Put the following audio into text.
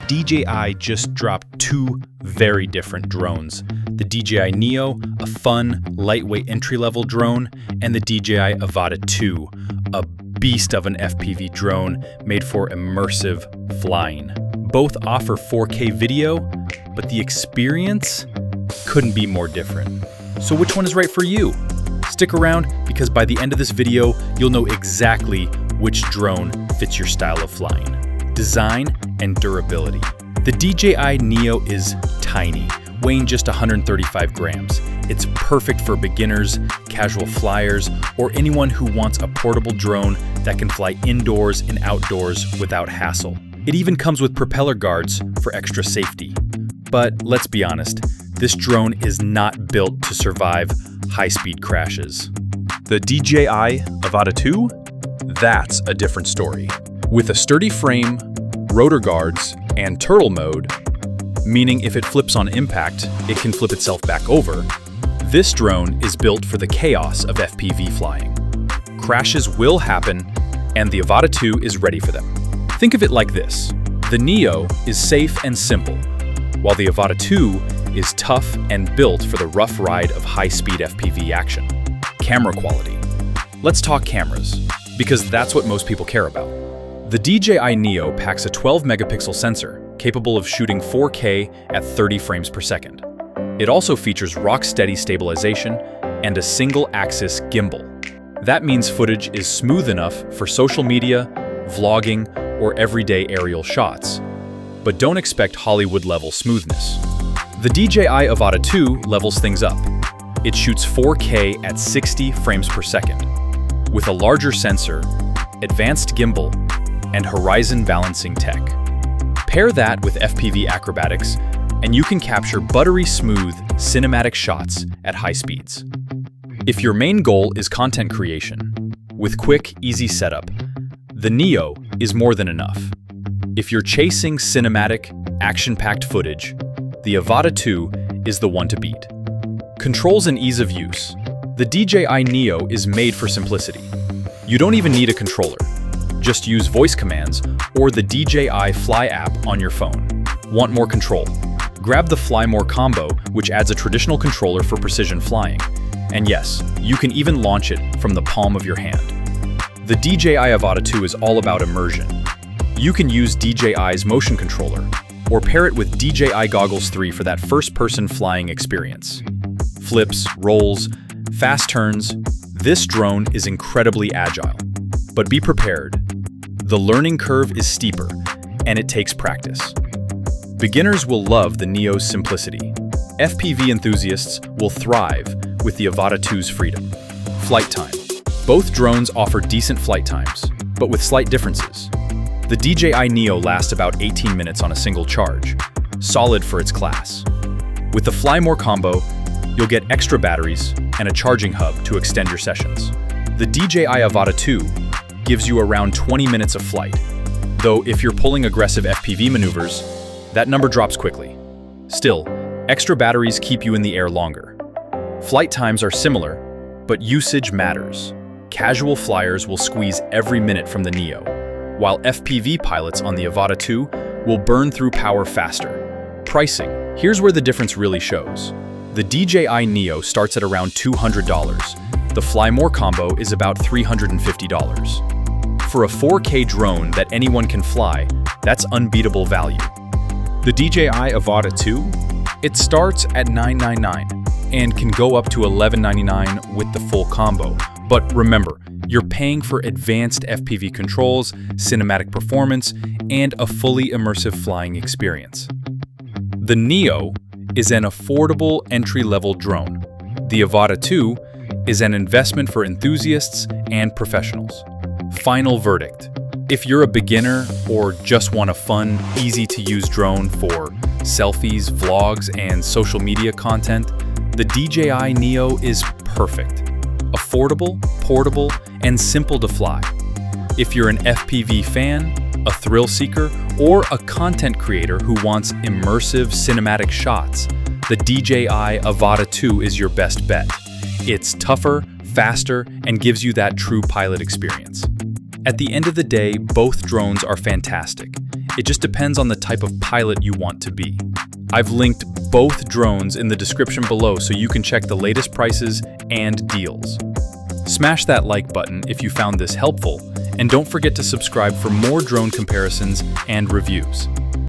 DJI just dropped two very different drones. The DJI Neo, a fun, lightweight entry-level drone, and the DJI Avata 2, a beast of an FPV drone made for immersive flying. Both offer 4K video, but the experience couldn't be more different. So which one is right for you? Stick around, because by the end of this video, you'll know exactly which drone fits your style of flying. Design and durability. The DJI Neo is tiny, weighing just 135 grams. It's perfect for beginners, casual flyers, or anyone who wants a portable drone that can fly indoors and outdoors without hassle. It even comes with propeller guards for extra safety. But let's be honest, this drone is not built to survive high-speed crashes. The DJI Avata 2? That's a different story. With a sturdy frame, rotor guards, and turtle mode, meaning if it flips on impact, it can flip itself back over, this drone is built for the chaos of FPV flying. Crashes will happen, and the Avata 2 is ready for them. Think of it like this. The Neo is safe and simple, while the Avata 2 is tough and built for the rough ride of high-speed FPV action. Camera quality. Let's talk cameras, because that's what most people care about. The DJI Neo packs a 12-megapixel sensor capable of shooting 4K at 30 frames per second. It also features rock-steady stabilization and a single-axis gimbal. That means footage is smooth enough for social media, vlogging, or everyday aerial shots. But don't expect Hollywood-level smoothness. The DJI Avata 2 levels things up. It shoots 4K at 60 frames per second. With a larger sensor, advanced gimbal, and horizon balancing tech. Pair that with FPV acrobatics, and you can capture buttery smooth cinematic shots at high speeds. If your main goal is content creation, with quick, easy setup, the Neo is more than enough. If you're chasing cinematic, action-packed footage, the Avata 2 is the one to beat. Controls and ease of use. The DJI Neo is made for simplicity. You don't even need a controller. Just use voice commands or the DJI Fly app on your phone. Want more control? Grab the Fly More combo, which adds a traditional controller for precision flying. And yes, you can even launch it from the palm of your hand. The DJI Avata 2 is all about immersion. You can use DJI's motion controller, or pair it with DJI Goggles 3 for that first-person flying experience. Flips, rolls, fast turns, this drone is incredibly agile. But be prepared. The learning curve is steeper, and it takes practice. Beginners will love the Neo's simplicity. FPV enthusiasts will thrive with the Avata 2's freedom. Flight time. Both drones offer decent flight times, but with slight differences. The DJI Neo lasts about 18 minutes on a single charge, solid for its class. With the Fly More combo, you'll get extra batteries and a charging hub to extend your sessions. The DJI Avata 2 gives you around 20 minutes of flight, though if you're pulling aggressive FPV maneuvers, that number drops quickly. Still, extra batteries keep you in the air longer. Flight times are similar, but usage matters. Casual flyers will squeeze every minute from the Neo, while FPV pilots on the Avata 2 will burn through power faster. Pricing. Here's where the difference really shows. The DJI Neo starts at around $200. The Fly More combo is about $350. For a 4K drone that anyone can fly, that's unbeatable value. The DJI Avata 2? It starts at $999 and can go up to $1199 with the full combo. But remember, you're paying for advanced FPV controls, cinematic performance, and a fully immersive flying experience. The Neo is an affordable entry-level drone. The Avata 2 is an investment for enthusiasts and professionals. Final verdict. If you're a beginner or just want a fun, easy-to-use drone for selfies, vlogs, and social media content, the DJI Neo is perfect. Affordable, portable, and simple to fly. If you're an FPV fan, a thrill seeker, or a content creator who wants immersive cinematic shots, the DJI Avata 2 is your best bet. It's tougher, faster, and gives you that true pilot experience. At the end of the day, both drones are fantastic. It just depends on the type of pilot you want to be. I've linked both drones in the description below so you can check the latest prices and deals. Smash that like button if you found this helpful, and don't forget to subscribe for more drone comparisons and reviews.